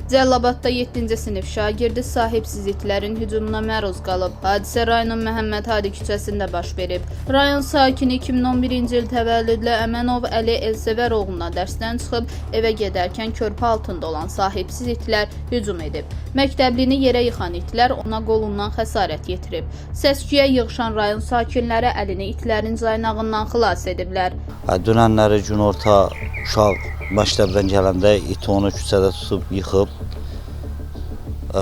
Cəlilabadda 7-ci sinif şagirdi sahibsiz itlərin hücumuna məruz qalıb. Hadisə rayonun Məhəmməd Hadi küçəsində baş verib. Rayon sakini 2011-ci il təvəllüdlü Əmənov Əli Elsevər oğluna dərsdən çıxıb evə gedərkən körpü altında olan sahibsiz itlər hücum edib. Məktəblini yerə yıxan itlər ona qolundan xəsarət yetirib. Səsküyə yığışan rayon sakinləri əlini itlərin caynağından xilas ediblər. Dünənləri günorta uşaq məktəbdən gələndə it onu küçədə tutub yıxıb.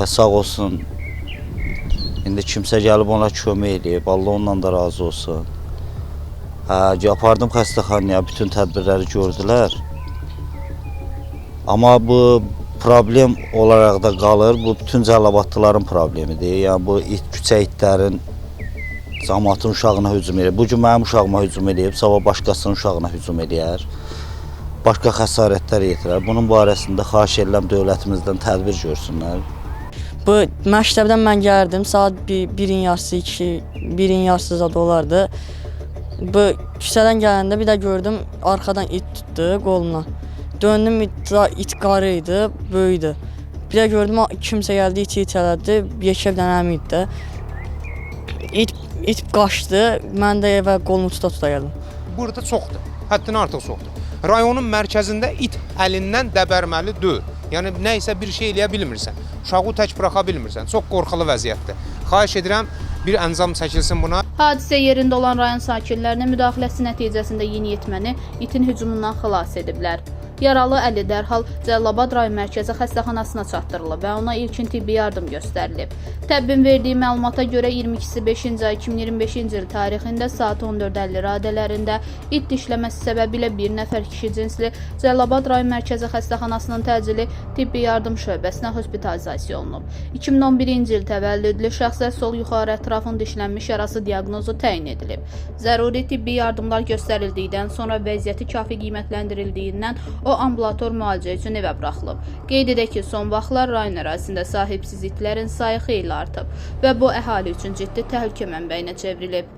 Sağ olsun, indi kimsə gəlib ona kömək edib, Allah ondan da razı olsun. Apardım xəstəxanaya, bütün tədbirləri gördülər. Amma bu problem olaraq da qalır, bu bütün Cəlilabadlıların problemidir. Yəni bu küçə itlərin cəmaatın uşağına hücum edir. Bugün mənim uşağıma hücum edib, sabah başqasının uşağına hücum edər. Başqa xəsarətlər yetirər. Bunun barəsində xahiş edirəm dövlətimizdən tədbir görsünlər. Bu məktəbdən mən gəldim, saat 1-in yarısı, 1-in yarısı zad olardı. Bu küçədən gələndə bir də gördüm, arxadan it tutdu qoluna. Döndüm, it qarı idi, böyüdü. Bir də gördüm, kimsə gəldi, iti itələdi, yekə bir dənə əmi idi. İt qaçdı, mən də evə qolumu tuta gəldim. Burada çoxdur, həddindən artıq çoxdur. Rayonun mərkəzində it əlindən dəbərməli deyil. Yəni, nə isə bir şey eləyə bilmirsən, uşağı tək buraxa bilmirsən, çox qorxulu vəziyyətdir. Xahiş edirəm, bir əncam çəkilsin buna. Hadisə yerində olan rayon sakinlərinin müdaxiləsi nəticəsində yeniyetməni itin hücumundan xilas ediblər. Yaralı Əli dərhal Cəlilabad rayon mərkəzi xəstəxanasına çatdırılıb və ona ilkin tibbi yardım göstərilib. Təbbin verdiyi məlumata görə 22-si 5-ci ay 2025-ci il tarixində saat 14:50 radələrində it dişləməsi səbəbilə bir nəfər kişi cinsli Cəlilabad rayon mərkəzi xəstəxanasının təcili tibbi yardım şöbəsinə hospitalizasiya olunub. 2011-ci il təvəllüdlü şəxsə sol yuxarı ətrafın dişlənmiş yarası diaqnozu təyin edilib. Zəruri tibbi yardımlar göstərildikdən sonra vəziyyəti kafi qiymətləndirildiyindən o ambulator müalicə üçün evə buraxılıb. Qeyd edək ki, son vaxtlar rayon ərazisində sahibsiz itlərin sayı xeyli artıb və bu əhali üçün ciddi təhlükə mənbəyinə çevrilib.